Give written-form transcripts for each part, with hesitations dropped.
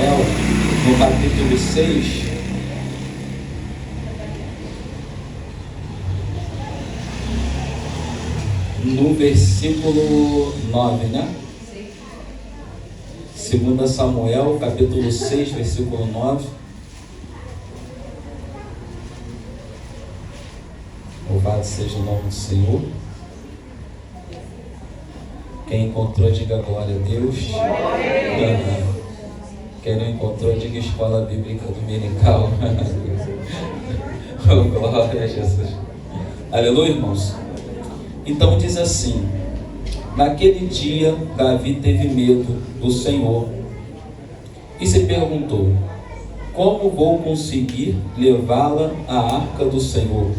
Samuel, no capítulo 6, no versículo 9, né? 2 Samuel, capítulo 6, versículo 9. Louvado seja o nome do Senhor. Quem encontrou, diga glória a Deus. Quem não encontrou, diga Escola Bíblica Dominical. Oh, glória a Jesus. Aleluia, irmãos. Então diz assim: naquele dia Davi teve medo do Senhor e se perguntou: como vou conseguir levá-la à arca do Senhor?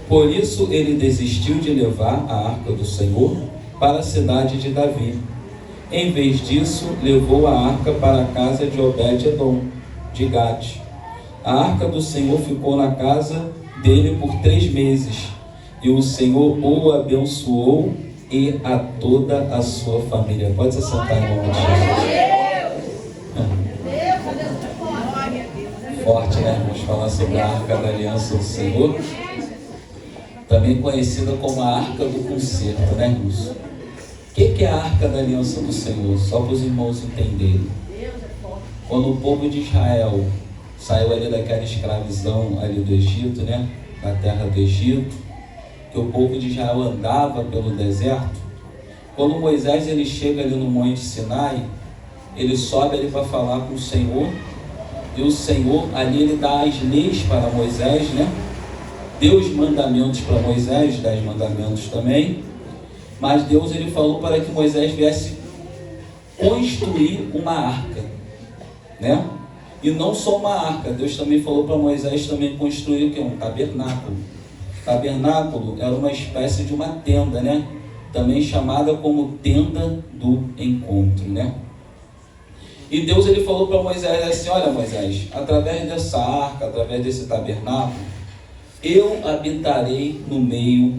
Por isso ele desistiu de levar a arca do Senhor para a cidade de Davi. Em vez disso, levou a arca para a casa de Obed-edom, de Gate. A arca do Senhor ficou na casa dele por 3 meses, e o Senhor o abençoou e a toda a sua família. Pode se sentar em nome de Jesus. Forte, né? Vamos falar sobre a arca da aliança do Senhor, também conhecida como a arca do concerto, né, irmãos? O que é a arca da aliança do Senhor? Só para os irmãos entenderem. Quando o povo de Israel saiu ali daquela escravidão ali do Egito, né? Da terra do Egito, que o povo de Israel andava pelo deserto. Quando Moisés ele chega ali no Monte Sinai, ele sobe ali para falar com o Senhor, e o Senhor ali ele dá as leis para Moisés, né? Deu os mandamentos para Moisés, 10 mandamentos também, mas Deus ele falou para que Moisés viesse construir uma arca, né? E não só uma arca, Deus também falou para Moisés também construir o que? Um tabernáculo. Tabernáculo era uma espécie de uma tenda, né? Também chamada como tenda do encontro, né? E Deus ele falou para Moisés assim: olha, Moisés, através dessa arca, através desse tabernáculo, eu habitarei no meio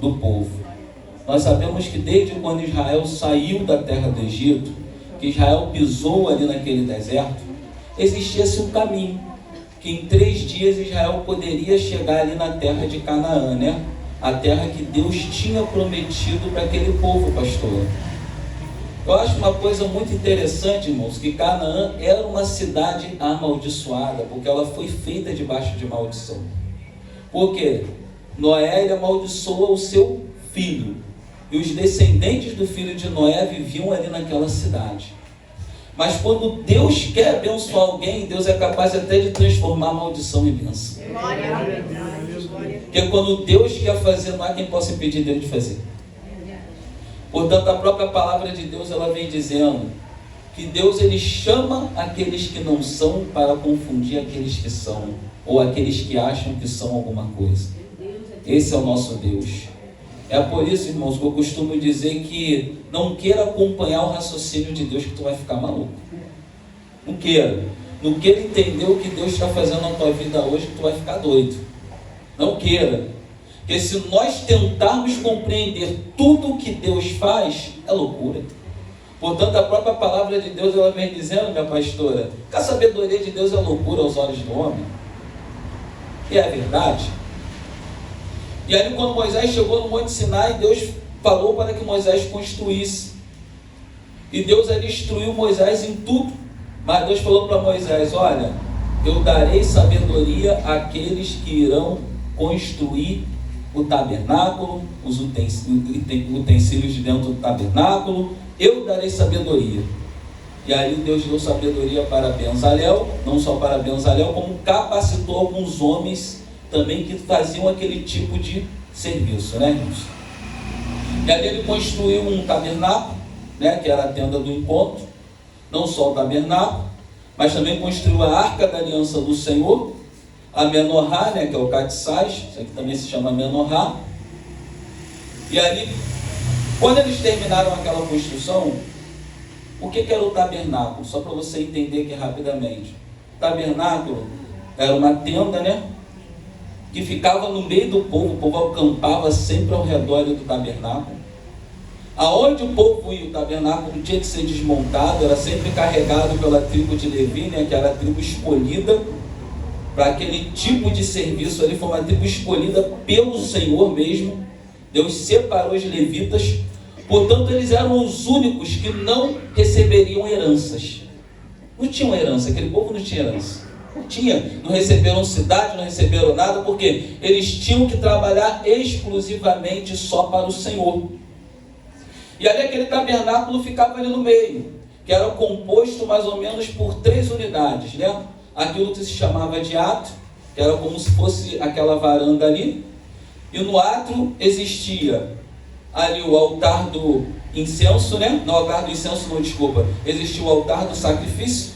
do povo. Nós sabemos que desde quando Israel saiu da terra do Egito, que Israel pisou ali naquele deserto, existia-se um caminho, que em 3 dias Israel poderia chegar ali na terra de Canaã, né? A terra que Deus tinha prometido para aquele povo, pastor. Eu acho uma coisa muito interessante, irmãos, que Canaã era uma cidade amaldiçoada, porque ela foi feita debaixo de maldição. Por quê? Noé ele amaldiçoa o seu filho, e os descendentes do filho de Noé viviam ali naquela cidade. Mas quando Deus quer abençoar alguém, Deus é capaz até de transformar a maldição em bênção. Porque quando Deus quer fazer, não há quem possa impedir dele de fazer. Portanto, a própria palavra de Deus, ela vem dizendo que Deus ele chama aqueles que não são para confundir aqueles que são, ou aqueles que acham que são alguma coisa. Esse é o nosso Deus. É por isso, irmãos, que eu costumo dizer que não queira acompanhar o raciocínio de Deus, que tu vai ficar maluco. Não queira. Não queira entender o que Deus está fazendo na tua vida hoje, que tu vai ficar doido. Não queira. Porque se nós tentarmos compreender tudo o que Deus faz, é loucura. Portanto, a própria palavra de Deus, ela vem dizendo, minha pastora, que a sabedoria de Deus é loucura aos olhos do homem. E é verdade. E aí quando Moisés chegou no Monte Sinai, Deus falou para que Moisés construísse. E Deus ali instruiu Moisés em tudo. Mas Deus falou para Moisés: olha, eu darei sabedoria àqueles que irão construir o tabernáculo, os utensílios de dentro do tabernáculo. Eu darei sabedoria. E aí Deus deu sabedoria para Bezalel, não só para Bezalel, como capacitou alguns homens também que faziam aquele tipo de serviço, né, irmãos? E ali ele construiu um tabernáculo, né, que era a tenda do encontro, não só o tabernáculo, mas também construiu a arca da aliança do Senhor, a menorá, né, que é o catsais, isso aqui também se chama menorá. E ali, quando eles terminaram aquela construção, o que era o tabernáculo? Só para você entender aqui rapidamente. O tabernáculo era uma tenda, né, que ficava no meio do povo. O povo acampava sempre ao redor do tabernáculo. Aonde o povo ia, o tabernáculo tinha que ser desmontado, era sempre carregado pela tribo de Levi, né, que era a tribo escolhida para aquele tipo de serviço ali. Foi uma tribo escolhida pelo Senhor mesmo. Deus separou os levitas, portanto eles eram os únicos que não receberiam heranças. Não tinham herança, aquele povo não tinha herança. Não receberam cidade, não receberam nada, porque eles tinham que trabalhar exclusivamente só para o Senhor. E ali aquele tabernáculo ficava ali no meio, que era composto mais ou menos por 3 unidades, né? Aquilo que se chamava de átrio, que era como se fosse aquela varanda ali, e no átrio existia ali o altar do incenso, né? No altar do incenso, não, desculpa, existia o altar do sacrifício.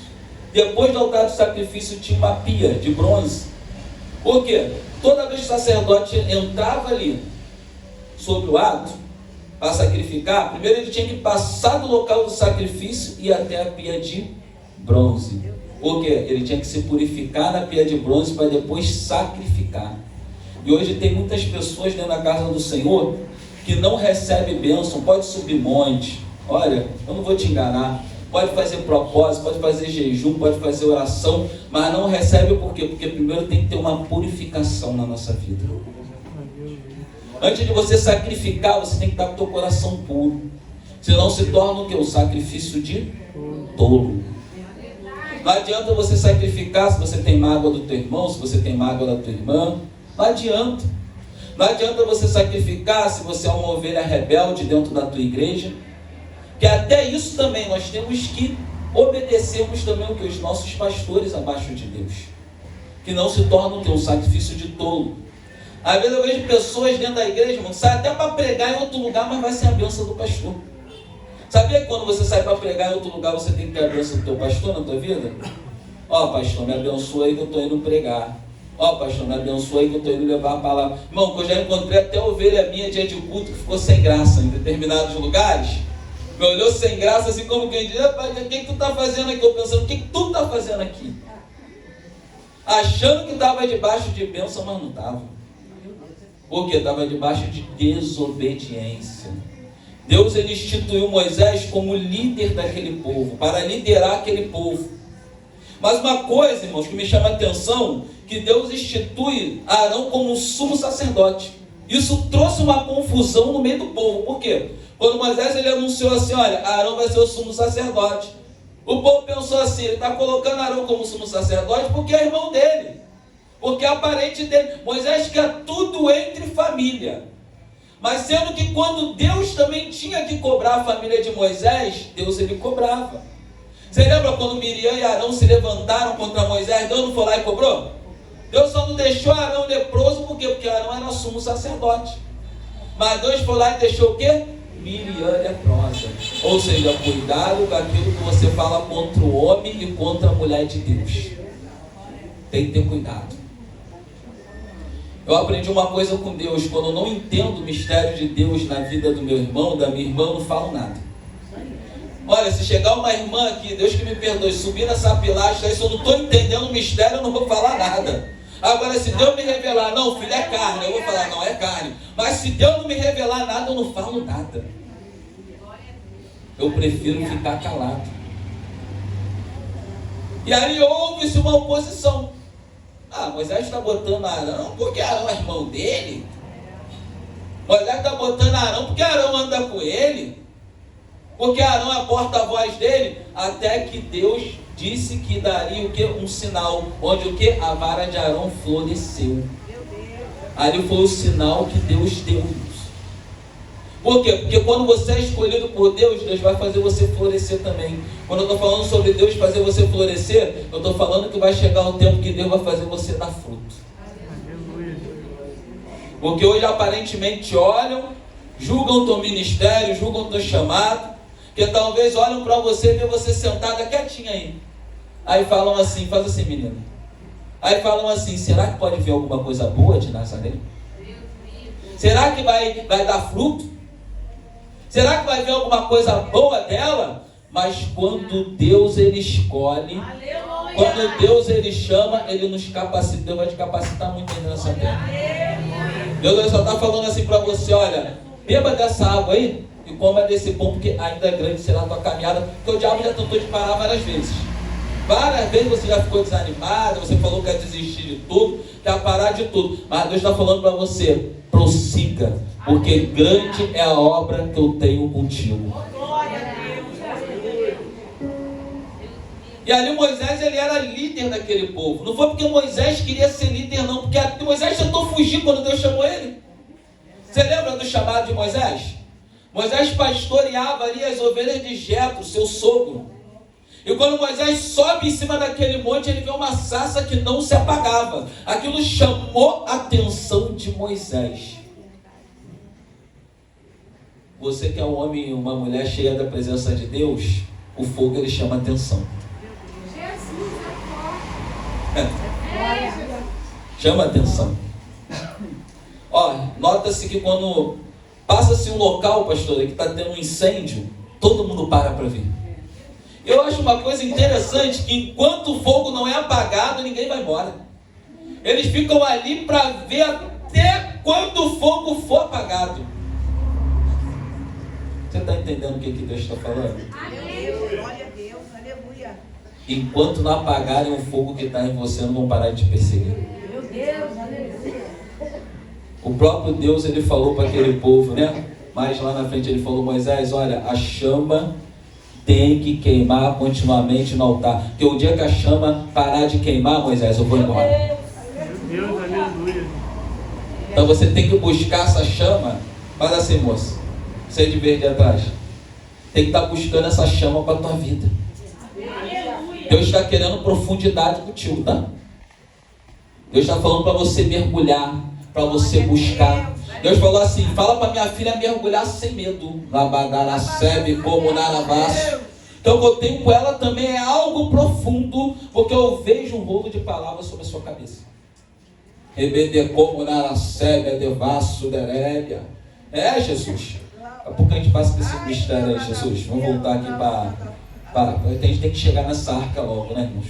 Depois do altar do sacrifício tinha uma pia de bronze. Por quê? Toda vez que o sacerdote entrava ali sobre o átrio para sacrificar, primeiro ele tinha que passar do local do sacrifício e ir até a pia de bronze. Por quê? Ele tinha que se purificar na pia de bronze para depois sacrificar. E hoje tem muitas pessoas dentro da casa do Senhor que não recebem bênção. Pode subir monte, olha, eu não vou te enganar, pode fazer propósito, pode fazer jejum, pode fazer oração, mas não recebe por quê? Porque primeiro tem que ter uma purificação na nossa vida. Antes de você sacrificar, você tem que estar com o teu coração puro. Senão se torna o quê? O sacrifício de tolo. Não adianta você sacrificar se você tem mágoa do teu irmão, se você tem mágoa da tua irmã. Não adianta. Não adianta você sacrificar se você é uma ovelha rebelde dentro da tua igreja. Que até isso também nós temos que obedecermos também o que os nossos pastores abaixo de Deus. Que não se torna o que? Um sacrifício de tolo. Às vezes eu vejo pessoas dentro da igreja, irmão, que sai até para pregar em outro lugar, mas vai ser a bênção do pastor. Sabia que quando você sai para pregar em outro lugar, você tem que ter a bênção do teu pastor na tua vida? Ó, pastor, me abençoa aí que eu estou indo pregar. Ó, pastor, me abençoa aí que eu estou indo levar a palavra. Irmão, que eu já encontrei até ovelha minha dia de culto que ficou sem graça em determinados lugares. Me olhou sem graça, assim como quem diz: pai, o que tu está fazendo aqui? Eu pensando: o que tu está fazendo aqui? Achando que estava debaixo de bênção, mas não estava. Porque estava debaixo de desobediência. Deus, ele instituiu Moisés como líder daquele povo, para liderar aquele povo. Mas uma coisa, irmãos, que me chama a atenção, que Deus institui Arão como sumo sacerdote. Isso trouxe uma confusão no meio do povo. Por quê? Quando Moisés ele anunciou assim: olha, Arão vai ser o sumo sacerdote. O povo pensou assim: ele está colocando Arão como sumo sacerdote porque é irmão dele, porque é parente dele. Moisés quer tudo entre família. Mas sendo que quando Deus também tinha que cobrar a família de Moisés, Deus ele cobrava. Você lembra quando Miriam e Arão se levantaram contra Moisés? Deus não foi lá e cobrou? Deus só não deixou Arão leproso, por quê? Porque Arão era sumo sacerdote. Mas Deus foi lá e deixou o quê? Miriam leprosa. Ou seja, cuidado com aquilo que você fala contra o homem e contra a mulher de Deus. Tem que ter cuidado. Eu aprendi uma coisa com Deus: quando eu não entendo o mistério de Deus na vida do meu irmão, da minha irmã, eu não falo nada. Olha, se chegar uma irmã aqui, Deus que me perdoe, subir nessa pilastra, se eu não estou entendendo o mistério, eu não vou falar nada. Agora, se Deus me revelar: não, filho, é carne, eu vou falar: não, é carne. Mas se Deus não me revelar nada, eu não falo nada. Eu prefiro ficar calado. E aí houve-se uma oposição. Ah, Moisés está botando Arão porque Arão é irmão dele. Moisés está botando Arão porque Arão anda com ele. Porque Arão é a porta-voz dele. Até que Deus disse que daria o quê? Um sinal. Onde o quê? A vara de Arão floresceu. Ali foi o sinal que Deus deu. Por quê? Porque quando você é escolhido por Deus, Deus vai fazer você florescer também. Quando eu estou falando sobre Deus fazer você florescer, eu estou falando que vai chegar o tempo que Deus vai fazer você dar fruto. Porque hoje aparentemente olham, julgam o teu ministério, julgam o teu chamado, que talvez olham para você e vê você sentada quietinha aí. Aí falam assim: faz assim, menina. Aí falam assim: será que pode vir alguma coisa boa de Nazaré? Será que vai dar fruto? Será que vai vir alguma coisa boa dela? Mas quando Deus ele escolhe, aleluia, quando Deus ele chama, ele nos capacita. Deus vai te capacitar muito ainda nessa terra. Deus só está falando assim para você: olha, beba dessa água aí e coma desse pão, porque ainda grande será a tua caminhada, porque o diabo já tentou te parar várias vezes. Várias vezes você já ficou desanimado, você falou que ia desistir de tudo, que ia parar de tudo. Mas Deus está falando para você, prossiga, porque grande é a obra que eu tenho contigo. E ali Moisés, ele era líder daquele povo. Não foi porque Moisés queria ser líder, não, porque Moisés tentou fugir quando Deus chamou ele. Você lembra do chamado de Moisés? Moisés pastoreava ali as ovelhas de Jetro, seu sogro. E quando Moisés sobe em cima daquele monte, ele vê uma sarça que não se apagava. Aquilo chamou a atenção de Moisés. Você que é um homem e uma mulher cheia da presença de Deus, o fogo ele chama a atenção. Chama a atenção. Ó, nota-se que quando passa-se um local, pastor, que está tendo um incêndio, todo mundo para ver. Eu acho uma coisa interessante, que enquanto o fogo não é apagado, ninguém vai embora. Eles ficam ali para ver até quando o fogo for apagado. Você está entendendo o que Deus está falando? Glória a Deus, aleluia. Enquanto não apagarem o fogo que está em você, não vão parar de te perseguir. Meu Deus, aleluia. O próprio Deus, ele falou para aquele povo, né? Mas lá na frente ele falou, Moisés, olha, a chama tem que queimar continuamente no altar. Porque o dia que a chama parar de queimar, Moisés, eu vou embora. Meu Deus, aleluia. Então você tem que buscar essa chama. Faz assim, moça. Você de verde atrás. Tem que estar buscando essa chama para a tua vida. Deus está querendo profundidade contigo, tá? Deus está falando para você mergulhar, para você buscar. Deus falou assim, fala para minha filha mergulhar sem medo. Então o que eu tenho com ela também é algo profundo, porque eu vejo um rolo de palavras sobre a sua cabeça. É, Jesus. Daqui a pouco a gente passa por esse mistério aí, Jesus. Vamos voltar aqui para... A gente tem que chegar nessa arca logo, né, irmãos?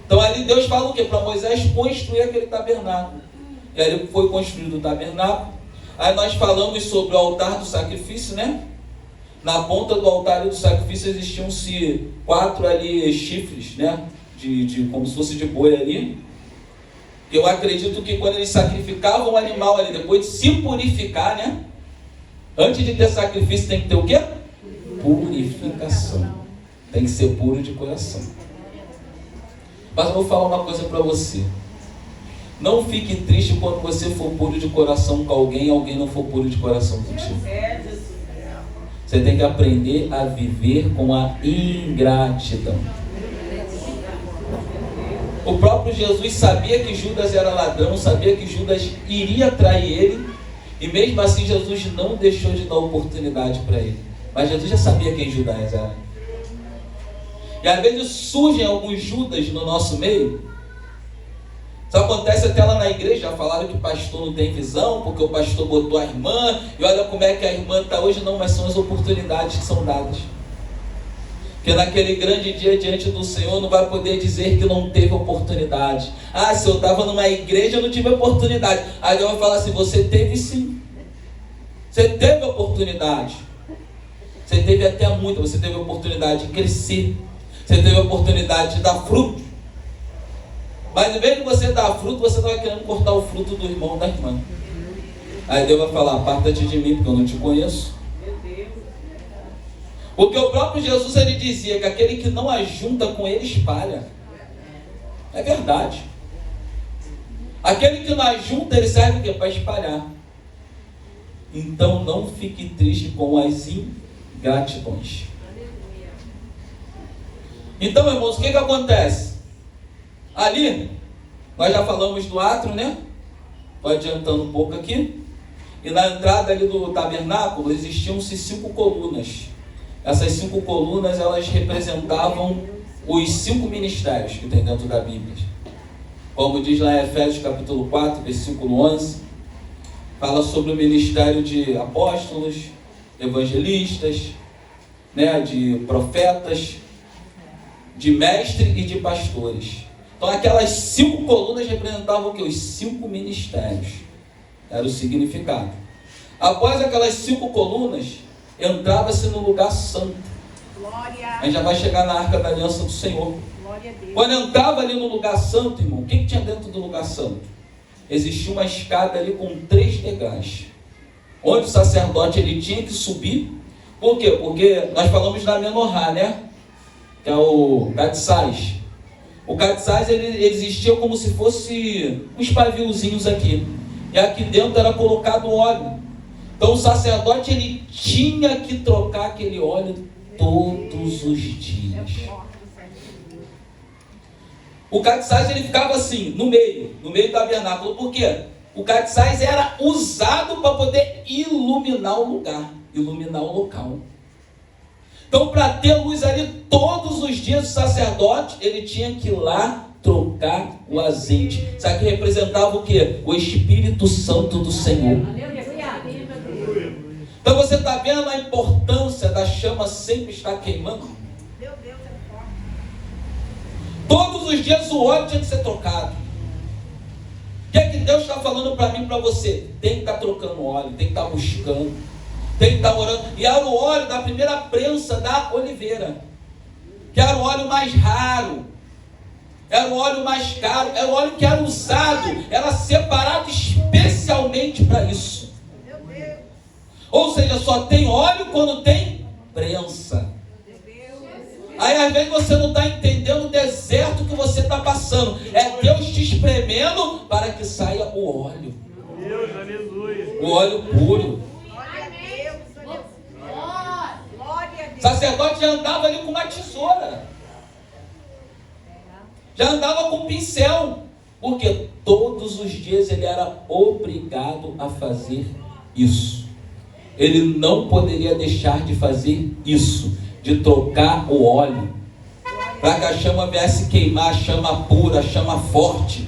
Então ali Deus fala o quê? Para Moisés construir aquele tabernáculo. E aí foi construído o tabernáculo. Aí nós falamos sobre o altar do sacrifício, né? Na ponta do altar do sacrifício existiam-se 4 ali chifres, né? Como se fosse de boi ali. Eu acredito que quando eles sacrificavam o animal ali, depois de se purificar, né? Antes de ter sacrifício tem que ter o quê? Purificação. Tem que ser puro de coração. Mas eu vou falar uma coisa para você. Não fique triste quando você for puro de coração com alguém não for puro de coração contigo. Você tem que aprender a viver com a ingratidão. O próprio Jesus sabia que Judas era ladrão, sabia que Judas iria trair ele, e mesmo assim Jesus não deixou de dar oportunidade para ele. Mas Jesus já sabia quem Judas era. E às vezes surgem alguns Judas no nosso meio. Isso acontece até lá na igreja. Já falaram que o pastor não tem visão, porque o pastor botou a irmã, e olha como é que a irmã está hoje. Não, mas são as oportunidades que são dadas. Porque naquele grande dia diante do Senhor não vai poder dizer que não teve oportunidade. Ah, se eu estava numa igreja eu não tive oportunidade. Aí Deus vai falar assim, você teve sim. Você teve oportunidade. Você teve até muita. Você teve a oportunidade de crescer. Você teve a oportunidade de dar fruto. Mas em vez de você dar fruto, você estava querendo cortar o fruto do irmão, da irmã. Aí Deus vai falar, aparta-te de mim, porque eu não te conheço. Porque o próprio Jesus, ele dizia que aquele que não ajunta com ele, espalha. É verdade. Aquele que não ajunta, ele serve o quê? Para espalhar. Então não fique triste com as ingratidões. Então, irmãos, o que acontece? Ali, nós já falamos do átrio, né? Estou adiantando um pouco aqui. E na entrada ali do tabernáculo existiam-se 5 colunas. Essas 5 colunas, elas representavam os 5 ministérios que tem dentro da Bíblia. Como diz lá em Efésios capítulo 4, versículo 11, fala sobre o ministério de apóstolos, evangelistas, né, de profetas, de mestres e de pastores. Então aquelas 5 colunas representavam o quê? Os 5 ministérios. Era o significado. Após aquelas 5 colunas, entrava-se no lugar santo. Glória. A gente já vai chegar na Arca da Aliança do Senhor. Glória a Deus. Quando entrava ali no lugar santo, irmão, o que tinha dentro do lugar santo? Existia uma escada ali com 3 degraus, onde o sacerdote ele tinha que subir. Por quê? Porque nós falamos da Menorá, né? Que é o Catsais. O Catsais ele existia como se fosse uns paviozinhos aqui. E aqui dentro era colocado óleo. Então o sacerdote ele tinha que trocar aquele óleo todos os dias. O Catsais ele ficava assim, no meio do tabernáculo. Por quê? O Catsais era usado para poder iluminar o lugar, iluminar o local. Então, para ter luz ali todos os dias, o sacerdote ele tinha que ir lá trocar o azeite. Sabe que representava o quê? O Espírito Santo do Senhor. Então você está vendo a importância da chama sempre estar queimando? Meu Deus, é forte. Todos os dias o óleo tinha que ser trocado. O que é que Deus está falando para mim e para você? Tem que estar trocando óleo, tem que estar buscando, tem que estar orando. E era o óleo da primeira prensa da oliveira, que era o óleo mais raro, era o óleo mais caro, era o óleo que era usado, era separado especialmente para isso. Meu Deus. Ou seja, só tem óleo quando tem prensa. Aí às vezes você não está entendendo o deserto que você está passando. É Deus te espremendo para que saia o óleo. Deus, aleluia. O óleo puro. Glória a Deus. Glória a Deus. O sacerdote já andava ali com uma tesoura. Já andava com um pincel. Porque todos os dias ele era obrigado a fazer isso. Ele não poderia deixar de fazer isso. De trocar o óleo, para que a chama viesse queimar, a chama pura, a chama forte.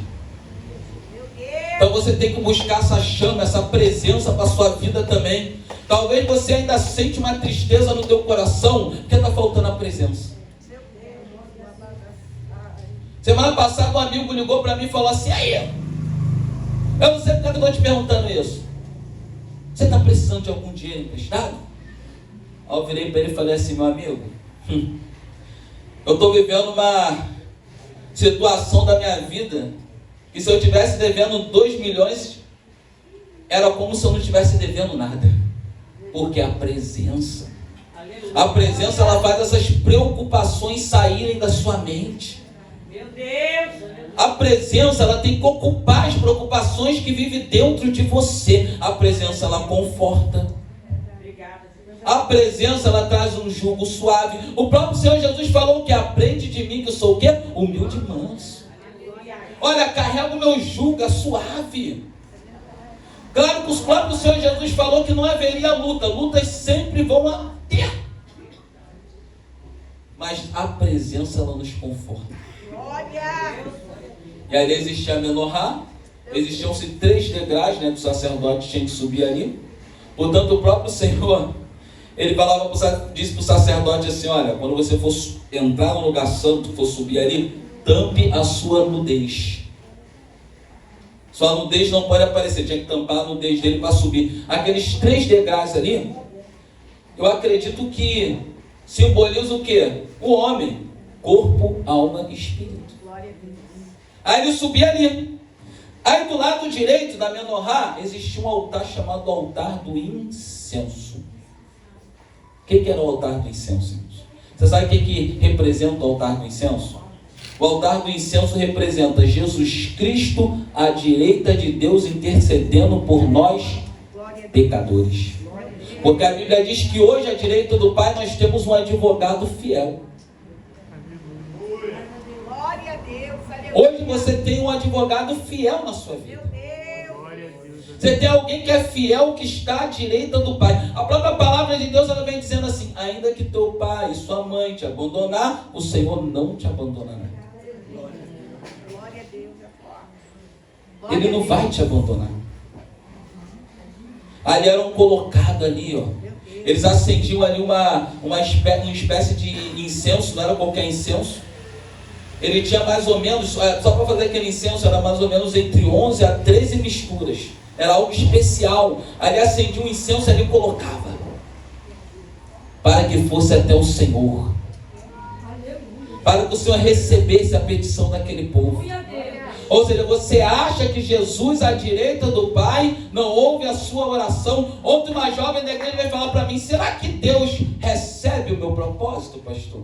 Então você tem que buscar essa chama, essa presença para a sua vida também. Talvez você ainda sente uma tristeza no teu coração, porque está faltando a presença. Semana passada um amigo ligou para mim e falou assim: aí, eu não sei porque eu estou te perguntando isso. Você está precisando de algum dinheiro emprestado? Aí eu virei para ele e falei assim: meu amigo, eu estou vivendo uma situação da minha vida que se eu estivesse devendo 2 milhões, era como se eu não estivesse devendo nada. Porque a presença ela faz essas preocupações saírem da sua mente. Meu Deus. A presença ela tem que ocupar as preocupações que vivem dentro de você. A presença ela conforta. A presença ela traz um jugo suave. O próprio Senhor Jesus falou que aprende de mim que eu sou o quê? Humilde e manso. Olha, carrega o meu jugo, é suave. Claro que o próprio Senhor Jesus falou que não haveria luta. Lutas sempre vão ter. Mas a presença ela nos conforta. Glória. E ali existia a Menorá. Existiam-se 3 degraus, né, que o sacerdote tinha que subir ali. Portanto, o próprio Senhor ele disse para o sacerdote assim: olha, quando você for entrar no lugar santo, for subir ali, tampe a sua nudez. Sua nudez não pode aparecer, tinha que tampar a nudez dele para subir. Aqueles 3 degraus ali, eu acredito que simbolizam o quê? O homem, corpo, alma e espírito. Glória a Deus. Aí ele subia ali. Aí do lado direito da Menorá existia um altar chamado altar do incenso. O que era o altar do incenso? Você sabe o que representa o altar do incenso? O altar do incenso representa Jesus Cristo à direita de Deus intercedendo por nós pecadores. Porque a Bíblia diz que hoje à direita do Pai nós temos um advogado fiel. Glória a Deus. Hoje você tem um advogado fiel na sua vida. Você tem alguém que é fiel, que está à direita do Pai. A própria palavra de Deus ela vem dizendo assim: ainda que teu pai e sua mãe te abandonar, o Senhor não te abandonará. Glória a Deus. Ele não vai te abandonar. Ali eram colocados ali, ó. Eles acendiam ali uma espécie de incenso, não era qualquer incenso. Ele tinha mais ou menos, só para fazer aquele incenso, era mais ou menos entre 11 a 13 misturas. Era algo especial. Ali acendia um incenso e ali colocava. para que fosse até o Senhor, para que o Senhor recebesse a petição daquele povo. Ou seja, você acha que Jesus à direita do Pai não ouve a sua oração? Ontem uma jovem da igreja veio falar para mim: será que Deus recebe o meu propósito, pastor?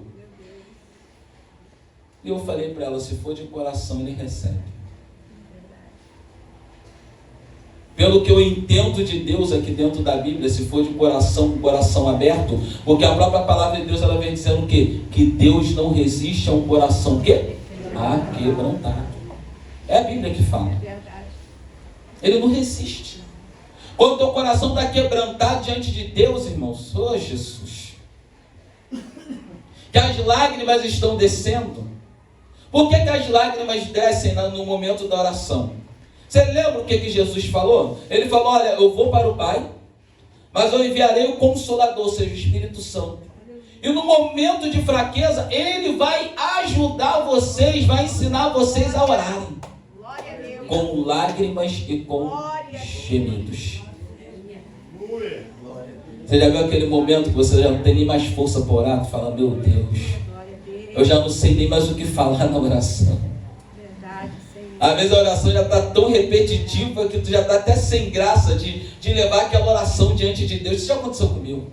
E eu falei para ela: se for de coração, Ele recebe. Pelo que eu entendo de Deus aqui dentro da Bíblia, se for de coração, com o coração aberto, porque a própria palavra de Deus, ela vem dizendo o quê? Que Deus não resiste a um coração quebrantado. É a Bíblia que fala. Ele não resiste. Quando o teu coração está quebrantado diante de Deus, irmãos, oh Jesus, que as lágrimas estão descendo. Por que as lágrimas descem no momento da oração? Você lembra o que Jesus falou? Ele falou: olha, eu vou para o Pai, mas eu enviarei o Consolador, ou seja, o Espírito Santo. E no momento de fraqueza, Ele vai ajudar vocês, vai ensinar vocês a orarem. Com lágrimas e com gemidos. Você já viu aquele momento que você já não tem nem mais força para orar? Tu fala: meu Deus, eu já não sei nem mais o que falar na oração. Às vezes a oração já está tão repetitiva que tu já está até sem graça de levar aquela oração diante de Deus. Isso já aconteceu comigo.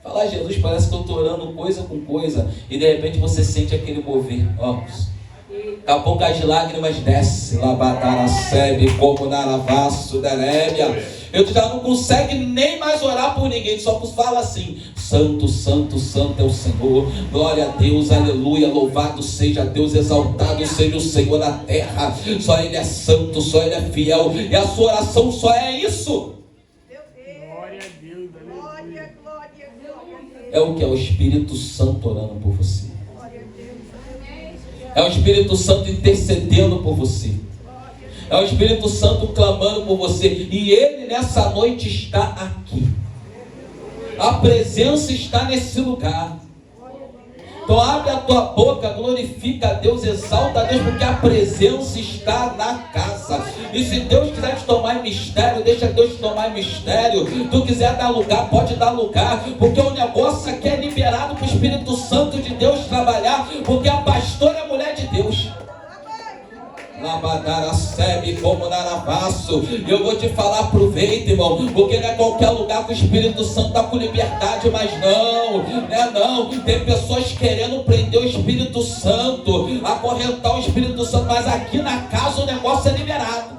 Falar: Jesus, parece que eu estou orando coisa com coisa, e de repente você sente aquele mover. Vamos. Daqui a pouco as lágrimas descem. Labadara sebe, como naravaço, delébia. Eu já não consegue nem mais orar por ninguém, só fala assim: santo, santo, santo é o Senhor, glória a Deus, aleluia, louvado seja Deus, exaltado seja o Senhor na terra. Só Ele é santo, só Ele é fiel, e a sua oração só é isso. Glória a Deus, aleluia. É o que? É o Espírito Santo orando por você. É o Espírito Santo intercedendo por você. É o Espírito Santo clamando por você. E Ele nessa noite está aqui. A presença está nesse lugar. Então abre a tua boca, glorifica a Deus, exalta a Deus, porque a presença está na casa. E se Deus quiser te tomar em mistério, deixa Deus te tomar em mistério. Tu quiser dar lugar, pode dar lugar, porque o negócio aqui é liberado para o Espírito Santo de Deus trabalhar, porque a pastora é a mulher de Deus. Labadara sebe como naravaço. Eu vou te falar, aproveita, irmão, porque não é qualquer lugar que o Espírito Santo está com liberdade, mas não, tem pessoas querendo prender o Espírito Santo, acorrentar o Espírito Santo, mas aqui na casa o negócio é liberado.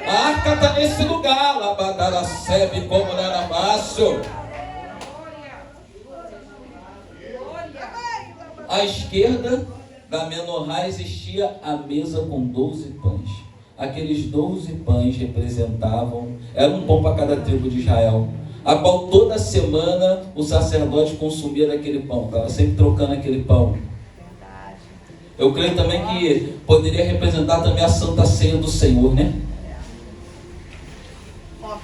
A arca está nesse lugar. Labadara sebe como naravaço. À esquerda da menorá existia a mesa com 12 pães. Aqueles 12 pães representavam, era um pão para cada tribo de Israel, a qual toda semana o sacerdote consumia daquele pão, estava sempre trocando aquele pão. Eu creio também que poderia representar também a Santa Ceia do Senhor, né?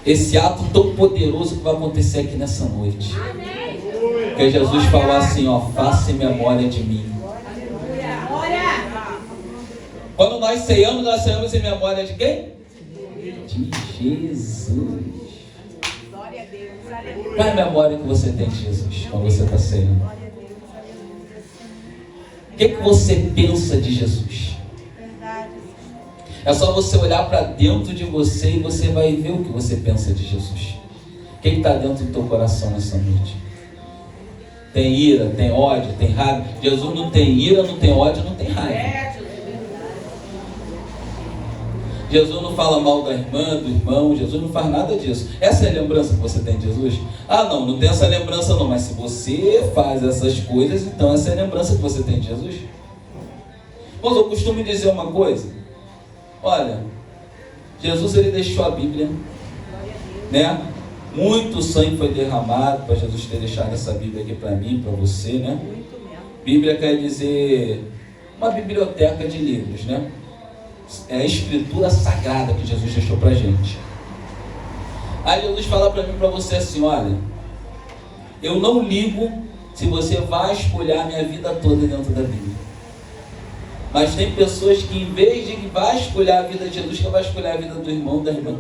Esse ato tão poderoso que vai acontecer aqui nessa noite. Porque Jesus falou assim, ó: faça memória de mim. Quando nós ceamos em memória de quem? De Jesus. Qual é a memória que você tem de Jesus quando você está ceando? O que você pensa de Jesus? É só você olhar para dentro de você e você vai ver o que você pensa de Jesus. O que está dentro do teu coração nessa noite? Tem ira, tem ódio, tem raiva. Jesus não tem ira, não tem ódio, não tem raiva. Jesus não fala mal da irmã, do irmão. Jesus não faz nada disso. Essa é a lembrança que você tem de Jesus? Ah, não tem essa lembrança não. Mas se você faz essas coisas, então essa é a lembrança que você tem de Jesus. Mas eu costumo dizer uma coisa. Olha, Jesus, ele deixou a Bíblia, né? Muito sangue foi derramado para Jesus ter deixado essa Bíblia aqui para mim, para você, né? Bíblia quer dizer uma biblioteca de livros, né? É a escritura sagrada que Jesus deixou para a gente. Aí Jesus fala para mim, para você assim: olha, eu não ligo se você vai escolher a minha vida toda dentro da Bíblia. Mas tem pessoas que, em vez de vai escolher a vida de Jesus, que vai escolher a vida do irmão, da irmã.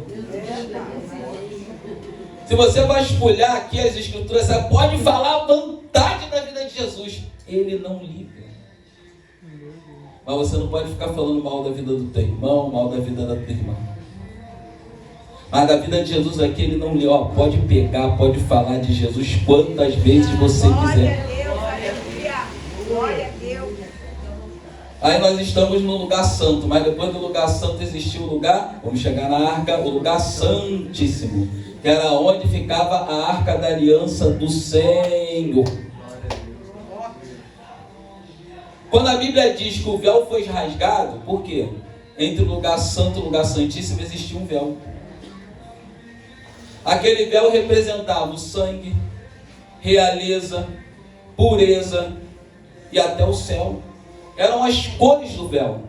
Se você vasculhar aqui as escrituras, você pode falar a vontade da vida de Jesus. Ele não liga. Mas você não pode ficar falando mal da vida do teu irmão, mal da vida da tua irmã. Mas da vida de Jesus aqui, ele não liga. Pode pegar, pode falar de Jesus quantas vezes você quiser. Glória a Deus, aleluia. Glória a Deus. Aí nós estamos no lugar santo, mas depois do lugar santo existiu o lugar, vamos chegar na arca, o lugar santíssimo, que era onde ficava a arca da aliança do Senhor. Quando a Bíblia diz que o véu foi rasgado, por quê? Entre o lugar santo e o lugar santíssimo existia um véu. Aquele véu representava o sangue, realeza, pureza e até o céu. Eram as cores do véu.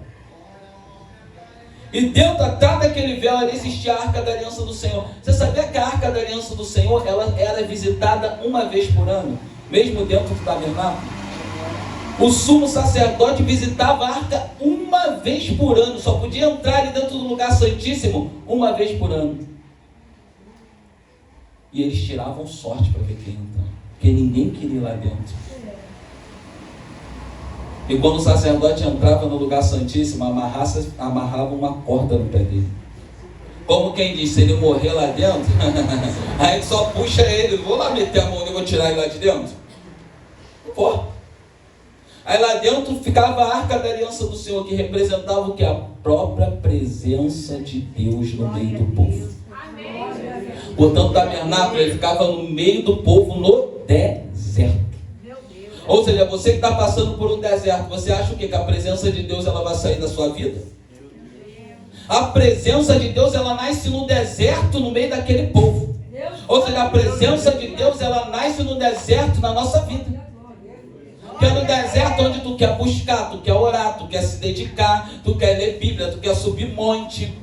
E dentro, atrás daquele véu, ali existia a arca da aliança do Senhor. Você sabia que a arca da aliança do Senhor, ela era visitada uma vez por ano? Mesmo dentro do tabernáculo? O sumo sacerdote visitava a arca uma vez por ano. Só podia entrar ali dentro do lugar santíssimo uma vez por ano. E eles tiravam sorte para ver quem entrava, porque ninguém queria ir lá dentro. E quando o sacerdote entrava no lugar santíssimo, amarrava uma corda no pé dele. Como quem diz, se ele morrer lá dentro, aí só puxa ele, vou lá meter a mão e vou tirar ele lá de dentro. Não pode. Aí lá dentro ficava a arca da aliança do Senhor, que representava o que? A própria presença de Deus no meio do povo. Portanto, o tabernáculo ele ficava no meio do povo no deserto. Ou seja, você que está passando por um deserto, você acha o quê? Que a presença de Deus ela vai sair da sua vida? A presença de Deus ela nasce no deserto, no meio daquele povo. Ou seja, a presença de Deus ela nasce no deserto na nossa vida. Que é no deserto onde tu quer buscar, tu quer orar, tu quer se dedicar, tu quer ler Bíblia, tu quer subir monte.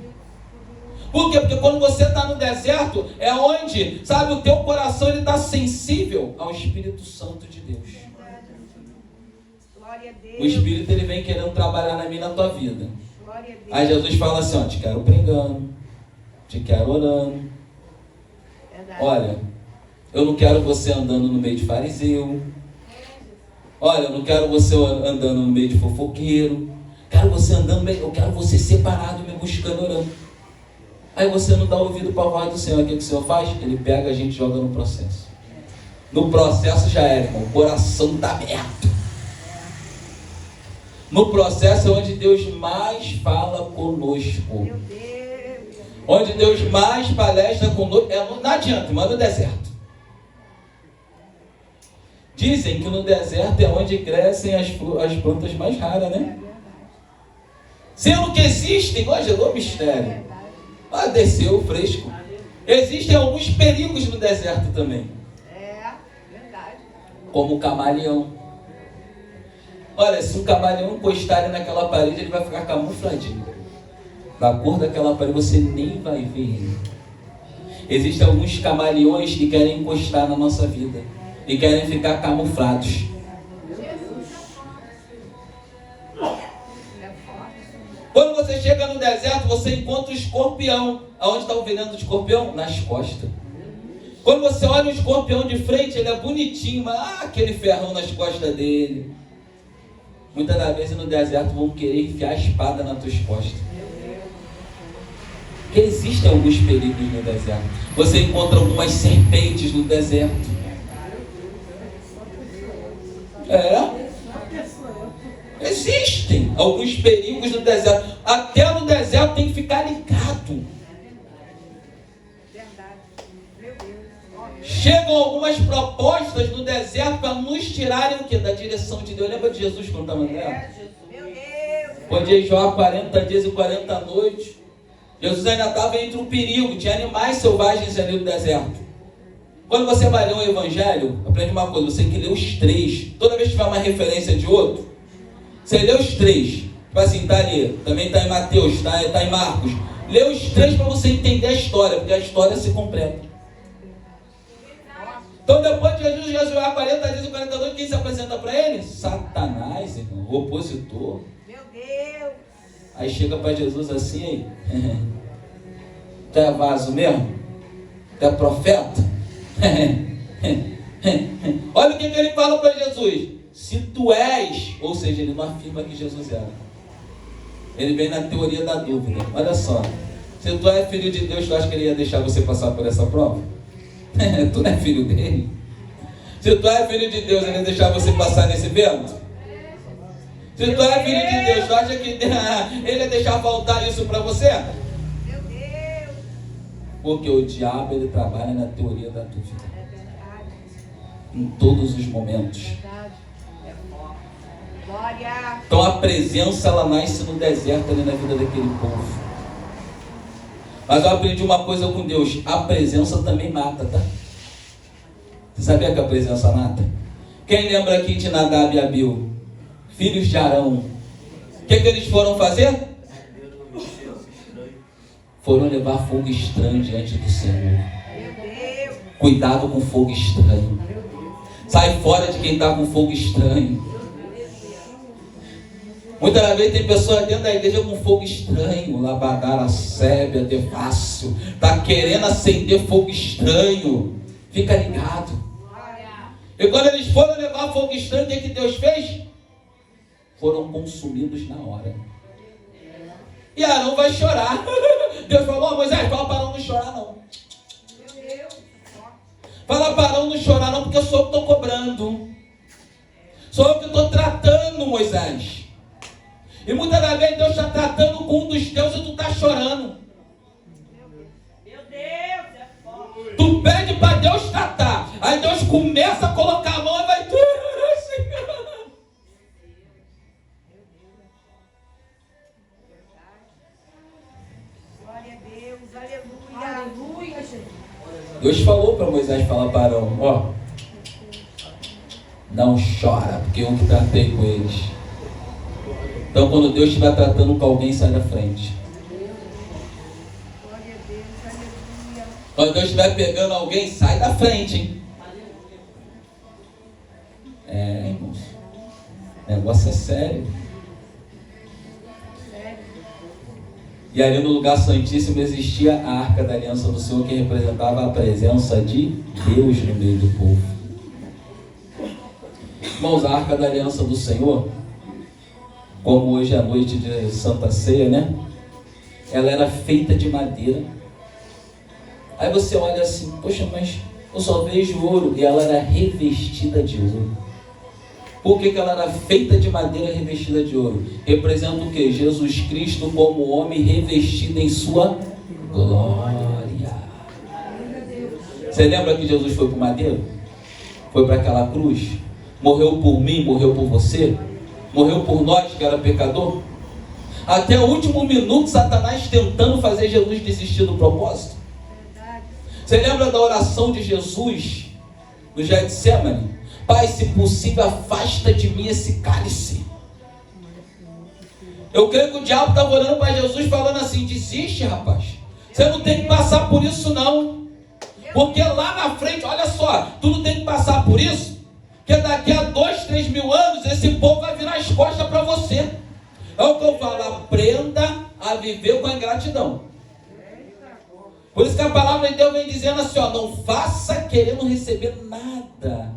Por quê? Porque quando você está no deserto, é onde, sabe, o teu coração está sensível ao Espírito Santo de Deus. O Espírito ele vem querendo trabalhar na minha e na tua vida. Aí Jesus fala assim, ó, te quero pregando, te quero orando. Olha, eu não quero você andando no meio de fariseu. Olha, eu não quero você andando no meio de fofoqueiro. Quero você andando meio, eu quero você separado, me buscando, orando. Aí você não dá ouvido para a voz do Senhor. O que o Senhor faz? Ele pega a gente e joga no processo. No processo já era, irmão. O coração está aberto. No processo é onde Deus mais fala conosco. Onde Deus mais palestra conosco. Não adianta, mas no deserto. Dizem que no deserto é onde crescem as plantas mais raras, né? Sendo que existem, igual gelou mistério. Desceu fresco. Existem alguns perigos no deserto também. Verdade. Como o camaleão. Olha, se um camaleão encostar ali naquela parede, ele vai ficar camufladinho. Da cor daquela parede, você nem vai ver ele. Existem alguns camaleões que querem encostar na nossa vida. E querem ficar camuflados. Quando você chega no deserto, você encontra o escorpião. Aonde está o veneno do escorpião? Nas costas. Quando você olha o escorpião de frente, ele é bonitinho, mas aquele ferrão nas costas dele. Muitas das vezes no deserto vão querer enfiar a espada nas tuas costas. Porque existem alguns perigos no deserto. Você encontra algumas serpentes no deserto. Existem alguns perigos no deserto. Até no deserto tem que ficar ligado. Chegam algumas propostas no deserto para nos tirarem o quê? Da direção de Deus. Lembra de Jesus quando estava no deserto? Podia jejuar 40 dias e 40 noites. Jesus ainda estava entre um perigo. Tinha animais selvagens ali no deserto. Quando você vai ler um evangelho, aprende uma coisa, você tem que ler os três. Toda vez que tiver uma referência de outro, você lê os três. Tipo assim, tá ali, também está em Mateus, tá em Marcos. Lê os três para você entender a história, porque a história se completa. Então depois de Jesus jejuar 40 dias e 40 noites, quem se apresenta para ele? Satanás, irmão, o opositor. Meu Deus! Aí chega para Jesus assim, aí. Tu é vaso mesmo? Tu é profeta? Olha o que ele fala para Jesus. Se tu és, ou seja, ele não afirma que Jesus era. Ele vem na teoria da dúvida. Olha só, se tu é filho de Deus, tu acha que ele ia deixar você passar por essa prova? Tu não é filho dele? Se tu é filho de Deus, ele ia deixar você passar nesse vento? Se tu é filho de Deus, tu acha que ele ia deixar faltar isso para você? Meu Deus. Porque o diabo, ele trabalha na teoria da dúvida. Em todos os momentos. Glória. Então a presença, ela nasce no deserto ali na vida daquele povo. Mas eu aprendi uma coisa com Deus: a presença também mata, tá? Você sabia que a presença mata? Quem lembra aqui de Nadab e Abiú, filhos de Arão? O que eles foram fazer? Foram levar fogo estranho diante do Senhor. Meu Deus. Cuidado com fogo estranho. Sai fora de quem está com fogo estranho. Muitas vezes tem pessoas dentro da igreja com fogo estranho, labadara, sébia, devassos, está querendo acender fogo estranho. Fica ligado. E quando eles foram levar fogo estranho, o que Deus fez? Foram consumidos na hora. E Arão vai chorar. Deus falou: Moisés, fala para Arão não chorar não. Meu Deus. Fala para Arão não chorar não, porque eu sou eu que estou cobrando. Sou eu que estou tratando, Moisés. E muitas das vezes Deus está tratando com um dos teus e tu está chorando. Meu Deus, é forte. Tu pede para Deus tratar. Aí Deus começa a colocar a mão e vai... Glória a Deus, aleluia. Aleluia, Jesus. Deus falou para Moisés falar para Arão: ó, não chora, porque eu que tratei com eles. Então quando Deus estiver tratando com alguém, sai da frente. Glória a Deus, aleluia. Quando Deus estiver pegando alguém, sai da frente, hein? Irmãos, o negócio é sério. E ali no lugar santíssimo existia a Arca da Aliança do Senhor, que representava a presença de Deus no meio do povo. Irmãos, a Arca da Aliança do Senhor, como hoje é a noite de Santa Ceia, né? Ela era feita de madeira. Aí você olha assim: poxa, mas eu só vejo ouro. E ela era revestida de ouro. Por que ela era feita de madeira revestida de ouro? Representa o que? Jesus Cristo como homem revestido em sua glória. Você lembra que Jesus foi para o madeiro? Foi para aquela cruz? Morreu por mim, morreu por você? Morreu por nós que era pecador? Até o último minuto Satanás tentando fazer Jesus desistir do propósito. Você lembra da oração de Jesus no Getsemane? Pai, se possível, afasta de mim esse cálice. Eu creio que o diabo estava orando para Jesus, falando assim: desiste, rapaz. Você não tem que passar por isso não. Porque lá na frente, olha só, tu não tem que passar por isso, porque daqui a 2, 3 mil anos, esse povo vai virar as costas para você. É o que eu falo: aprenda a viver com a ingratidão. Por isso que a palavra de Deus vem dizendo assim, ó: não faça querendo receber nada.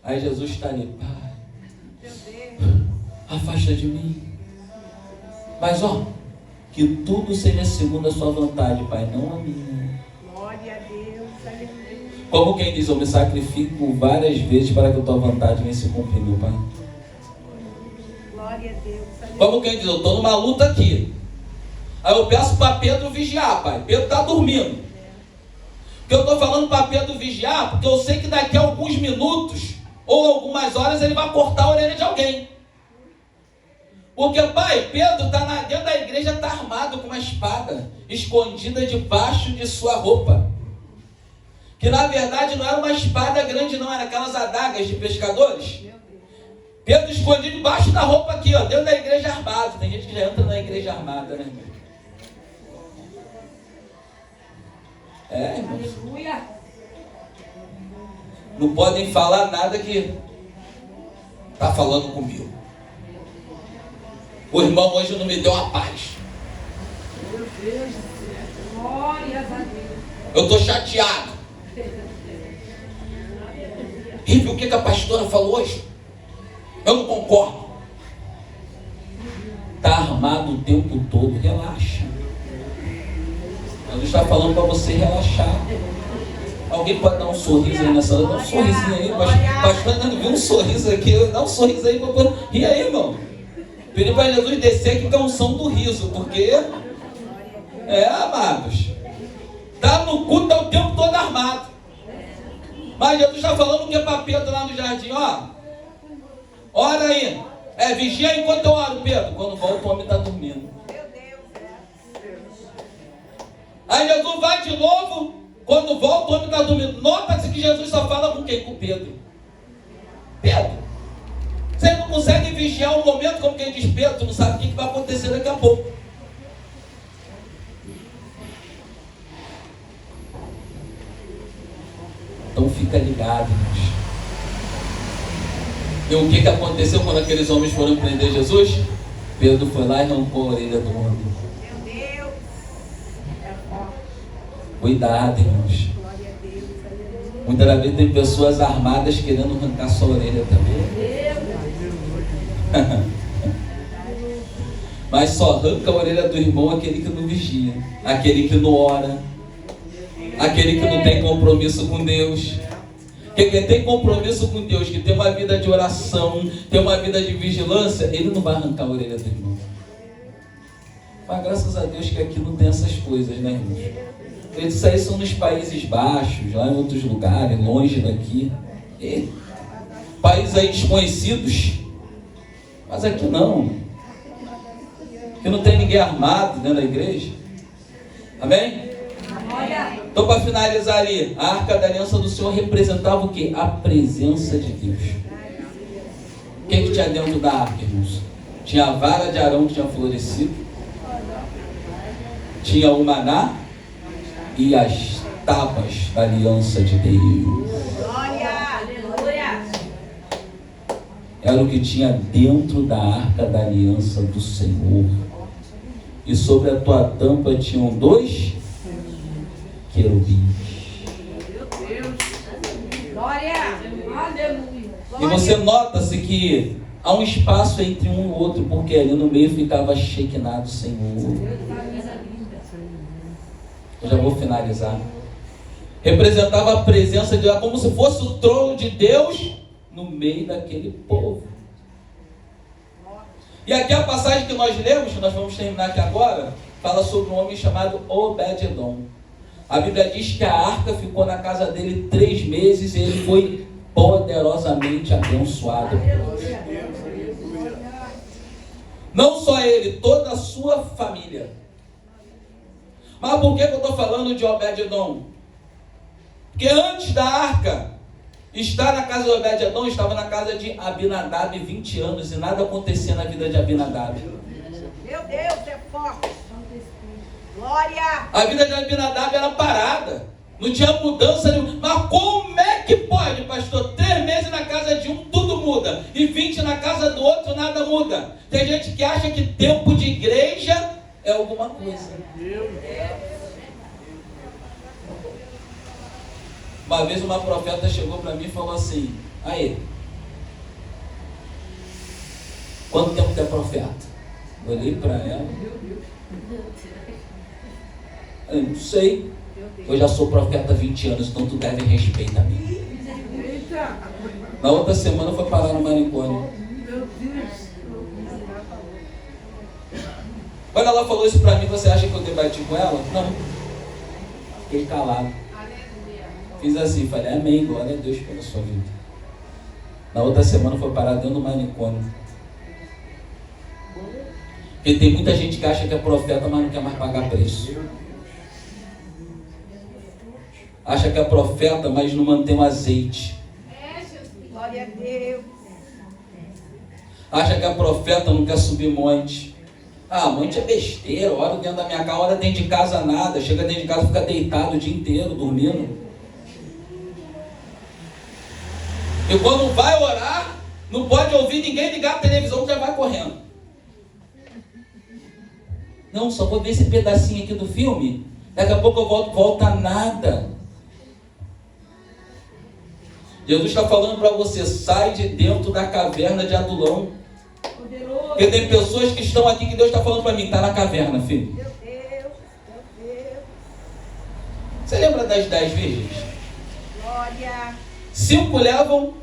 Aí Jesus está ali: Pai, afasta de mim. Mas ó, que tudo seja segundo a sua vontade, Pai, não a minha. Glória a Deus, aleluia. Como quem diz: eu me sacrifico várias vezes para que a tua vontade venha se cumprir, meu Pai. Glória a Deus, aleluia. Como quem diz: eu estou numa luta aqui. Aí eu peço para Pedro vigiar, Pai. Pedro está dormindo. Porque eu estou falando para Pedro vigiar, porque eu sei que daqui a alguns minutos ou algumas horas ele vai cortar a orelha de alguém. Porque, Pai, Pedro está dentro da igreja, está armado com uma espada escondida debaixo de sua roupa, que na verdade não era uma espada grande não, era aquelas adagas de pescadores. Pedro escondido debaixo da roupa aqui, ó, dentro da igreja armado. Tem gente que já entra na igreja armada, né? Irmãos. Aleluia. Não podem falar nada que está falando comigo. O irmão hoje não me deu a paz. Eu estou chateado. E viu o que a pastora falou hoje? Eu não concordo. Está armado o tempo todo. Relaxa. Jesus está falando para você relaxar. Alguém pode dar um sorriso aí nessa hora? Dá um sorrisinho aí. Pastor, não viu um sorriso aqui? Dá um sorriso aí. Ri aí, irmão. Pedi para Jesus descer aqui com a unção do riso. Porque, amados, está no culto, está o tempo todo armado. Mas Jesus está falando o que para Pedro lá no jardim? Ora aí. Vigia enquanto eu oro, Pedro. Quando volta, o homem está dormindo. Aí Jesus vai de novo. Quando volta, o homem está dormindo. Nota-se que Jesus só fala com quem? Com Pedro. Pedro. Você não consegue vigiar um momento como quem diz: Pedro, tu não sabe o que vai acontecer daqui a pouco. Então fica ligado, irmãos. E o que aconteceu quando aqueles homens foram prender Jesus? Pedro foi lá e arrancou a orelha do homem. Cuidado, irmãos. Muitas vezes tem pessoas armadas querendo arrancar sua orelha também. Mas só arranca a orelha do irmão aquele que não vigia, aquele que não ora, aquele que não tem compromisso com Deus. Porque quem tem compromisso com Deus, que tem uma vida de oração, tem uma vida de vigilância, ele não vai arrancar a orelha do irmão. Mas graças a Deus que aqui não tem essas coisas, né, irmãos? Isso aí são nos Países Baixos, lá em outros lugares, longe daqui. Países aí desconhecidos. Mas aqui não. Aqui não tem ninguém armado dentro da igreja. Amém? Então, para finalizar ali, a Arca da Aliança do Senhor representava o quê? A presença de Deus. O que tinha dentro da arca, irmãos? Tinha a vara de Arão que tinha florescido. Tinha o maná e as tábuas da aliança de Deus. Era o que tinha dentro da arca da aliança do Senhor. E sobre a tua tampa tinham 2 querubins. E você nota-se que há um espaço entre um e outro, porque ali no meio ficava a Shekinah do Senhor. Eu já vou finalizar. Representava a presença de Deus, como se fosse o trono de Deus no meio daquele povo. E aqui a passagem que nós lemos, que nós vamos terminar aqui agora, fala sobre um homem chamado Obed-Edom. A Bíblia diz que a arca ficou na casa dele 3 meses e ele foi poderosamente abençoado. Não só ele, toda a sua família. Mas por que eu estou falando de Obed-Edom? Porque antes da arca estar na casa de Obed-Edom, estava na casa de Abinadab 20 anos e nada acontecia na vida de Abinadab. Meu Deus, é forte. Glória! A vida de Abinadab era parada, não tinha mudança nenhuma. Mas como é que pode, pastor? 3 meses na casa de um, tudo muda, e 20 na casa do outro, nada muda. Tem gente que acha que tempo de igreja é alguma coisa. Uma vez uma profeta chegou para mim e falou assim: aí, quanto tempo tu é profeta? Eu olhei para ela. Eu não sei. Eu já sou profeta há 20 anos, então tu deve respeitar a mim. Na outra semana foi parar no manicômio. Quando ela falou isso pra mim, você acha que eu debati com ela? Não. Fiquei calado. Fiz assim, falei: amém, glória a Deus pela sua vida. Na outra semana foi parar dentro do manicômio. Porque tem muita gente que acha que é profeta, mas não quer mais pagar preço. Acha que é profeta, mas não mantém o azeite. Glória a Deus. Acha que é profeta, não quer subir monte. Ah, monte é besteira, ora dentro da minha casa, ora dentro de casa nada. Chega dentro de casa, fica deitado o dia inteiro, dormindo. E quando vai orar, não pode ouvir ninguém ligar a televisão, já vai correndo. Não, só vou ver esse pedacinho aqui do filme. Daqui a pouco eu volta nada. Jesus está falando para você, sai de dentro da caverna de Adulão. Porque tem pessoas que estão aqui que Deus está falando para mim, está na caverna, filho. Meu Deus, meu Deus. Você lembra das 10 virgens? Glória. 5 levam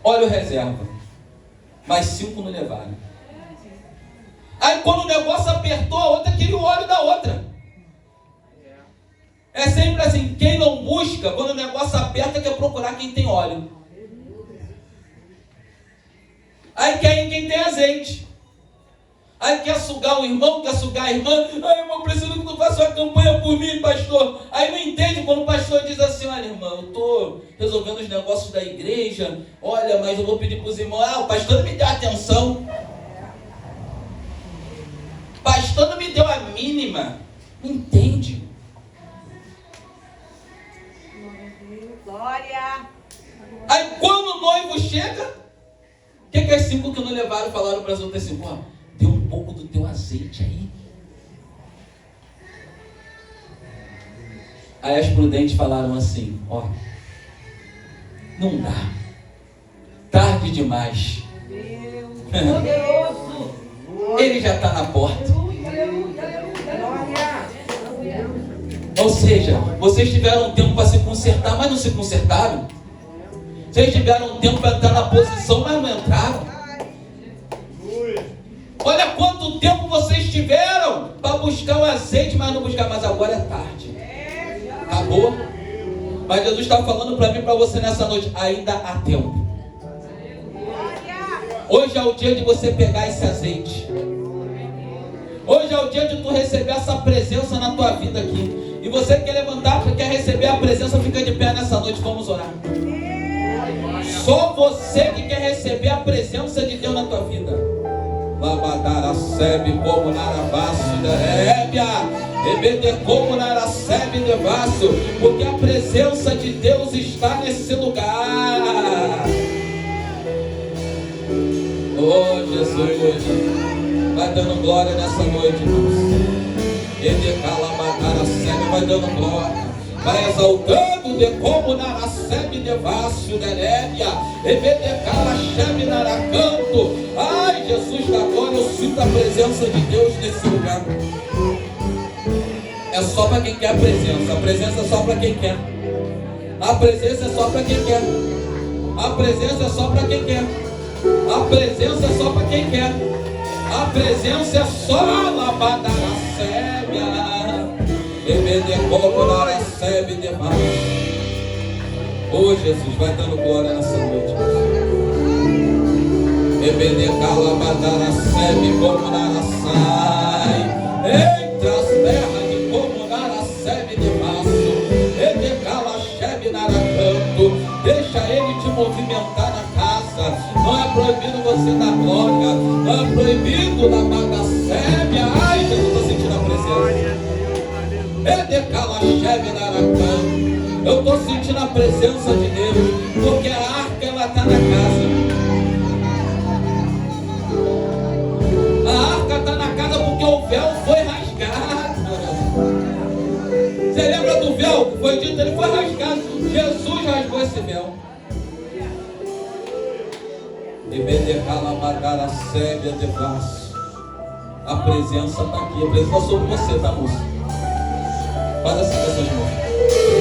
óleo reserva, mas 5 não levaram. Aí quando o negócio apertou, a outra queria o óleo da outra. É sempre assim, quem não busca, quando o negócio aperta, quer procurar quem tem óleo. Aí quer quem tem azeite. Aí quer sugar o irmão, quer sugar a irmã. Ai, irmão, preciso que tu faça uma campanha por mim, pastor. Aí não entende quando o pastor diz assim, olha, irmão, eu estou resolvendo os negócios da igreja. Olha, mas eu vou pedir para os irmãos. Ah, o pastor não me deu atenção. O pastor não me deu a mínima. Não entende. Glória. Aí quando o noivo chega, o que as 5 que não levaram falaram para as outras 5? Ó, dê um pouco do teu azeite aí. Aí as prudentes falaram assim, ó, não dá, tarde demais. Ele já está na porta. Ou seja, vocês tiveram tempo para se consertar, mas não se consertaram. Vocês tiveram tempo para entrar na posição, mas não entraram. Olha quanto tempo vocês tiveram para buscar o azeite, mas não buscar, mas agora é tarde. Acabou. Mas Jesus está falando para mim e para você nessa noite, ainda há tempo. Hoje é o dia de você pegar esse azeite. Hoje é o dia de tu receber essa presença na tua vida aqui. E você quer levantar, quer receber a presença, fica de pé nessa noite, vamos orar. Só você que quer receber a presença de Deus na tua vida. Labadara sebe como naravasso da rébia, ebede como naracebe de vaso, porque a presença de Deus está nesse lugar. Oh Jesus, vai dando glória nessa noite, irmãos. Ele calabadara sebe, vai dando glória. Vai exaltando de como naracebe de vaso da rébia, ebede calachebe naracanto. Ai, Jesus da glória, eu sinto a presença de Deus nesse lugar. É só para quem quer a presença é só para quem quer. A presença é só para quem quer. A presença é só para quem quer. A presença é só para quem quer. A presença é só labadara sébia. Ebede como naracebe de vaso. Oh Jesus, vai dando glória nessa noite. Ebede calabadara sebe como naracai. Entre as terras de como naracebe de vaso. Ebede calachebe naracanto. Deixa ele te movimentar na casa. Não é proibido você dar glória. Não é proibido na bagacebe. Ai, Jesus, estou sentindo a presença. Eu estou sentindo a presença de Deus, porque a arca ela está na casa. A arca está na casa porque o véu foi rasgado. Você lembra do véu que foi dito? Ele foi rasgado. Jesus rasgou esse véu. A presença está aqui. A presença está sobre você, tá, moço? Faz assim com essas mãos.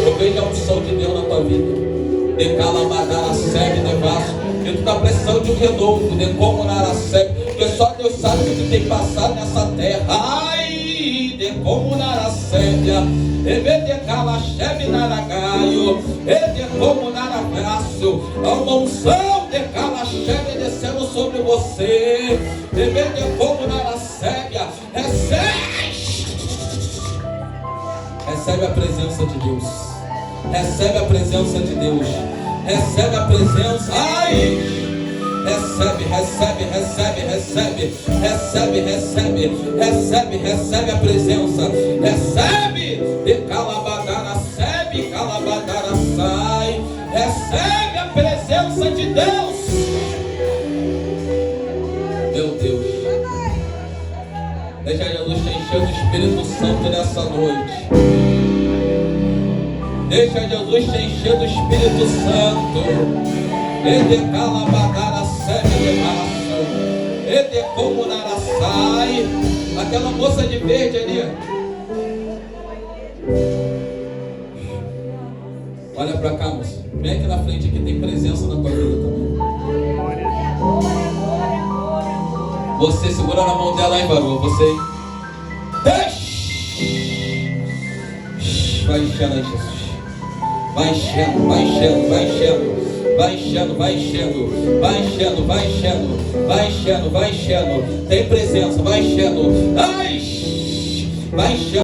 Eu vejo a unção de Deus na tua vida. De calabadara segue de vaso. E tu está precisando de um renovo. De como naracebe. Porque só Deus sabe o que tu tem passado nessa terra. Ai, de como naracebe. E de calachebe naragaio. E de como naragaço. Há uma unção de calachebe descendo sobre você. E de como naracebe. Recebe a presença de Deus. Recebe a presença de Deus. Recebe a presença. Ai! Recebe, recebe, recebe, recebe. Recebe, recebe, recebe, recebe a presença. Recebe. De calabadara sebe, calabadara sai. Recebe a presença de Deus. Meu Deus. Deixa Jesus te encher do Espírito. Espírito Santo nessa noite. Deixa Jesus te encher do Espírito Santo. Edecalabadara sebe de março. Edecomunaraçai. Aquela moça de verde ali. Olha pra cá, moça. Vem aqui na frente, aqui tem presença na tua vida também. Você segura na mão dela aí, varão. Você. Vai enchendo aí, Jesus. Vai enchendo, vai enchendo, vai enchendo. Vai enchendo, vai enchendo. Vai enchendo, vai enchendo. Vai enchendo, vai enchendo. Tem presença, vai enchendo. Ai! Vai enchendo.